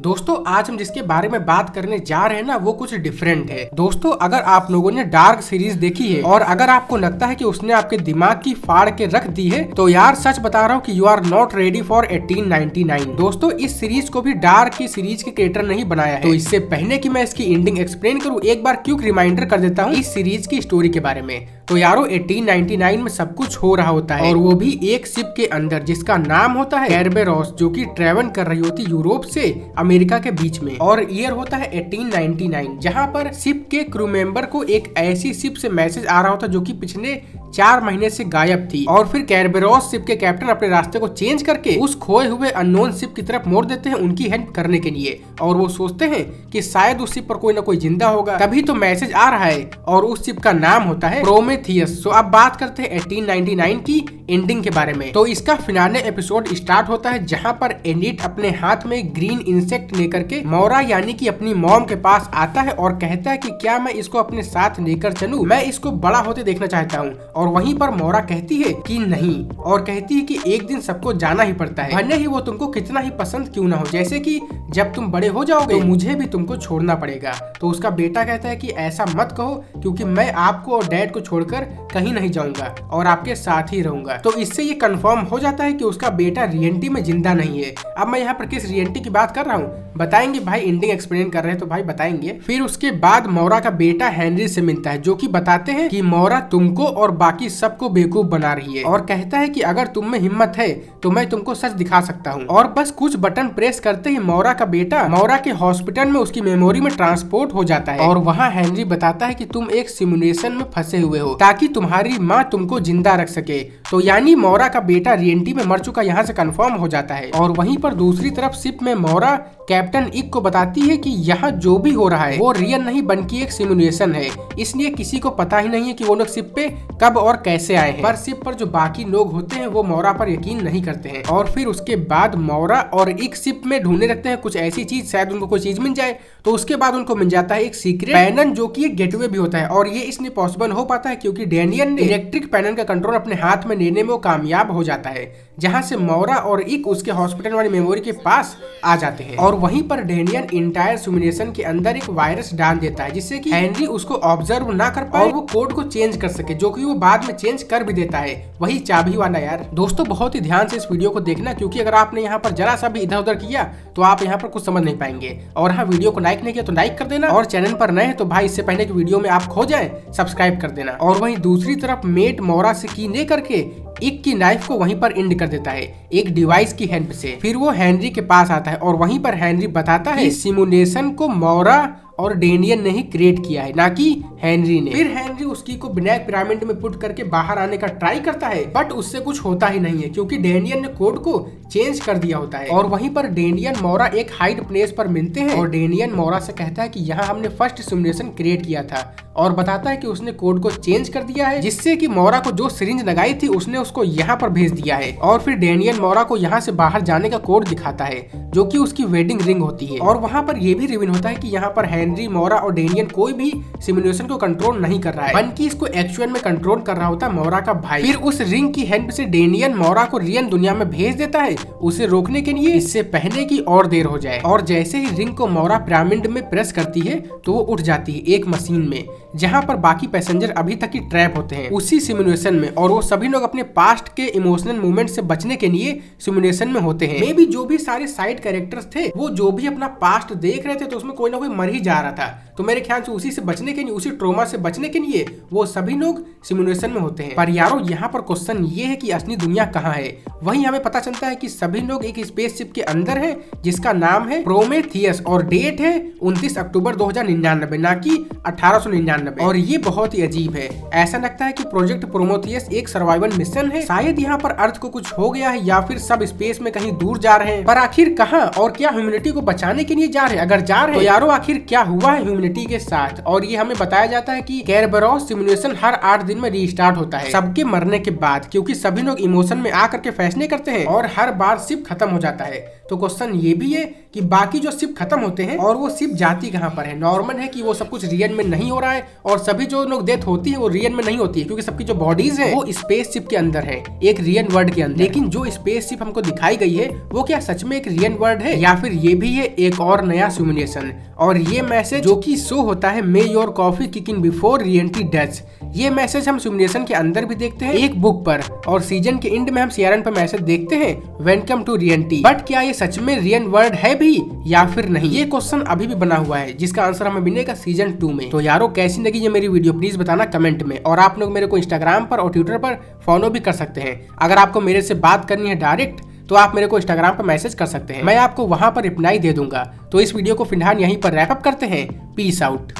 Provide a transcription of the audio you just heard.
दोस्तों आज हम जिसके बारे में बात करने जा रहे हैं ना वो कुछ डिफरेंट है। दोस्तों अगर आप लोगों ने डार्क सीरीज देखी है और अगर आपको लगता है कि उसने आपके दिमाग की फाड़ के रख दी है तो यार सच बता रहा हूँ कि you are not ready for 1899। दोस्तों इस सीरीज को भी डार्क की सीरीज के क्रिएटर ने ही बनाया है। तो इससे पहले कि मैं इसकी एंडिंग एक्सप्लेन करूँ एक बार क्विक रिमाइंडर कर देता हूँ इस सीरीज की स्टोरी के बारे में। तो यारो 1899 में सब कुछ हो रहा होता है और वो भी एक शिप के अंदर जिसका नाम होता है कैरबेरोस, जो कि ट्रेवल कर रही होती यूरोप से अमेरिका के बीच में। और ईयर होता है 1899, जहाँ पर शिप के क्रू मेंबर को एक ऐसी शिप से मैसेज आ रहा होता जो कि पिछले 4 महीने से गायब थी। और फिर कैरबेरोस शिप के कैप्टन अपने रास्ते को चेंज करके उस खोए हुए अननोन शिप की तरफ मोड़ देते हैं उनकी हेल्प करने के लिए। और वो सोचते हैं कि शायद उस शिप पर कोई ना कोई जिंदा होगा, तभी तो मैसेज आ रहा है और उस शिप का नाम होता है प्रोमेथियस। तो अब बात करते हैं 1899 की एंडिंग के बारे में। तो इसका फिनाले एपिसोड स्टार्ट होता है जहाँ पर एनिट अपने हाथ में ग्रीन इंसेक्ट लेकर के मोरा यानी कि अपनी मॉम के पास आता है और कहता है कि क्या मैं इसको अपने साथ लेकर चलूं, मैं इसको बड़ा होते देखना चाहता हूँ। और वहीं पर मोरा कहती है कि नहीं, और कहती है कि एक दिन सबको जाना ही पड़ता है, भले ही वो तुमको कितना ही पसंद क्यों ना हो। जैसे कि जब तुम बड़े हो जाओगे तो मुझे भी तुमको छोड़ना पड़ेगा। तो उसका बेटा कहता है कि ऐसा मत कहो, क्योंकि मैं आपको और डैड को छोड़कर कहीं नहीं जाऊंगा और आपके साथ ही रहूंगा। तो इससे ये कंफर्म हो जाता है कि उसका बेटा रियलिटी में जिंदा नहीं है। अब मैं यहाँ पर किस रियलिटी की बात कर रहा हूँ बताएंगे भाई, एंडिंग एक्सप्लेन कर रहे हैं तो भाई बताएंगे। फिर उसके बाद मोरा का बेटा हेनरी से मिलता है, जो कि बताते हैं कि मोरा तुमको और बाकी सबको बेवकूफ बना रही है, और कहता है कि अगर तुम में हिम्मत है तो मैं तुमको सच दिखा सकता हूँ। और बस कुछ बटन प्रेस करते ही मोरा का बेटा मोरा के हॉस्पिटल में उसकी मेमोरी में ट्रांसपोर्ट हो जाता है। और वहाँ हेनरी बताता है कि तुम एक सिमुलेशन में फंसे हुए हो ताकि तुम्हारी माँ तुमको जिंदा रख सके। तो यानी मोरा का बेटा रियलिटी में मर चुका यहाँ से कंफर्म हो जाता है। और वहीं पर दूसरी तरफ शिप में मोरा कैप्टन इक को बताती है कि यहाँ जो भी हो रहा है वो रियल नहीं बल्कि एक सिमुलेशन है, इसलिए किसी को पता ही नहीं है कि वो लोग शिप पे कब और कैसे आए हैं। पर शिप पर जो बाकी लोग होते हैं वो मोरा पर यकीन नहीं करते हैं। और फिर उसके बाद मोरा और इक शिप में ढूंढने लगते हैं कुछ ऐसी चीज, शायद उनको कोई चीज मिल जाए। तो उसके बाद उनको मिल जाता है एक सीक्रेट पैनल, जो कि एक गेटवे भी होता है। और ये इसलिए पॉसिबल हो पाता है क्योंकि डैनियल ने इलेक्ट्रिक पैनल का कंट्रोल अपने हाथ में लेने में वो कामयाब हो जाता है, जहाँ से मोरा और इक उसके हॉस्पिटल वाली मेमोरी के पास आ जाते हैं। और वहीं पर डैनियल इंटायर सिमुलेशन के अंदर एक वायरस डाल देता है जिससे कि हेनरी उसको ऑब्जर्व ना कर पाए और वो कोड को चेंज कर सके, जो कि वो बाद में चेंज कर भी देता है, वही चाबी वाला। यार दोस्तों बहुत ही ध्यान से इस वीडियो को देखना, क्योंकि अगर आपने यहाँ पर जरा सा भी इधर उधर किया तो आप यहाँ पर कुछ समझ नहीं पाएंगे। और हाँ, वीडियो को लाइक नहीं किया तो लाइक कर देना, और चैनल पर नए हैं तो भाई इससे पहले कि वीडियो में आप खो जाए सब्सक्राइब कर देना। और वहीं दूसरी तरफ मेट मोरा से की ले करके इक की नाइफ को वहीं पर एंड कर देता है एक डिवाइस की हेल्प से। फिर वो हेनरी के पास आता है और वहीं पर हेनरी बताता है सिमुलेशन को मोरा और डैनियल ने ही क्रिएट किया है, ना कि हेनरी ने। फिर हेनरी उसकी को ब्लैक पिरामिड में पुट करके बाहर आने का ट्राई करता है, बट उससे कुछ होता ही नहीं है क्योंकि डैनियल ने कोड को चेंज कर दिया होता है। और वहीं पर डैनियल मोरा एक हाइड प्लेस पर मिलते हैं और डैनियल मोरा से कहता है कि यहाँ हमने फर्स्ट सिमुलेशन क्रिएट किया था, और बताता है कि उसने कोड को चेंज कर दिया है जिससे कि मोरा को जो सिरिंज लगाई थी उसने उसको यहाँ पर भेज दिया है। और फिर डैनियल मोरा को यहाँ से बाहर जाने का कोड दिखाता है, जो कि उसकी वेडिंग रिंग होती है। और वहाँ पर यह भी रिवील होता है कि यहाँ पर हेनरी, मोरा और डैनियल कोई भी सिमुलेशन को कंट्रोल नहीं कर रहा है, बल्कि इसको एक्चुअल में कंट्रोल कर रहा होता है मोरा का भाई। फिर उस रिंग की हेल्प से डैनियल मोरा को रियल दुनिया में भेज देता है उसे रोकने के लिए, इससे पहले कि और देर हो जाए। और जैसे ही रिंग को मोरा पिरामिड में प्रेस करती है तो वो उठ जाती है एक मशीन में, जहाँ पर बाकी पैसेंजर अभी तक ही ट्रैप होते हैं उसी सिमुलेशन में। और वो सभी लोग अपने पास्ट के इमोशनल मूवमेंट से बचने के लिए सिमुलेशन में होते हैं। मे भी जो भी सारे साइड कैरेक्टर्स थे वो जो भी अपना पास्ट देख रहे थे तो उसमें कोई ना कोई मर ही जा रहा था। तो मेरे ख्याल से उसी से बचने के लिए, उसी ट्रोमा से बचने के लिए वो सभी लोग सिमुलेशन में होते हैं। पर यारो यहाँ पर क्वेश्चन ये है कि असली दुनिया कहाँ है। वहीं हमें पता चलता है कि सभी लोग एक स्पेसशिप के अंदर है जिसका नाम है प्रोमेथियस, और डेट है 29 अक्टूबर 2099, ना कि 1899। और ये बहुत ही अजीब है, ऐसा लगता है कि प्रोजेक्ट प्रोमेथियस एक सर्वाइवल मिशन है। शायद यहाँ पर अर्थ को कुछ हो गया है या फिर सब स्पेस में कहीं दूर जा रहे हैं, पर आखिर कहाँ और क्या ह्यूमैनिटी को बचाने के लिए जा रहे हैं? अगर जा रहे हैं तो यारो आखिर क्या क्या हुआ है ह्यूमैनिटी के साथ। और ये हमें बताया जाता है कि केरबरॉस सिमुलेशन हर 8 दिन में रीस्टार्ट होता है सबके मरने के बाद, क्योंकि सभी लोग इमोशन में आकर के फैसले करते हैं और हर बार शिप खत्म हो जाता है। तो क्वेश्चन ये भी है कि बाकी जो शिप खत्म होते हैं और वो शिप जाती कहाँ पर है। नॉर्मल है कि वो सब कुछ रियल में नहीं हो रहा है और सभी जो लोग डेथ होती है वो रियल में नहीं होती है, क्योंकि सबकी जो बॉडीज है वो स्पेस शिप के अंदर है, एक रियल वर्ल्ड के अंदर। लेकिन जो स्पेस शिप हमको दिखाई गई है वो क्या सच में एक रियल वर्ल्ड है या फिर ये भी है एक और नया सिमुलेशन। और ये मैसेज जो कि शो होता है मे your coffee kicking before re-entry death, ये मैसेज हम सिमुलेशन के अंदर भी देखते हैं एक बुक पर, और सीजन के एंड में हम सीआरएन पर मैसेज देखते हैं वेलकम टू रीएंट्री। बट क्या ये सच में रियल वर्ल्ड है भी या फिर नहीं, ये क्वेश्चन अभी भी बना हुआ है, जिसका आंसर हमें मिलेगा सीजन 2 में। तो यारो कैसी लगी ये मेरी वीडियो प्लीज बताना कमेंट में। और आप लोग मेरे को इंस्टाग्राम पर और ट्विटर पर फॉलो भी कर सकते हैं। अगर आपको मेरे से बात करनी है डायरेक्ट तो आप मेरे को इंस्टाग्राम पर मैसेज कर सकते हैं, मैं आपको वहां पर रिप्लाई दे दूंगा। तो इस वीडियो को फिलहाल यहीं पर रैप अप करते हैं। Peace out.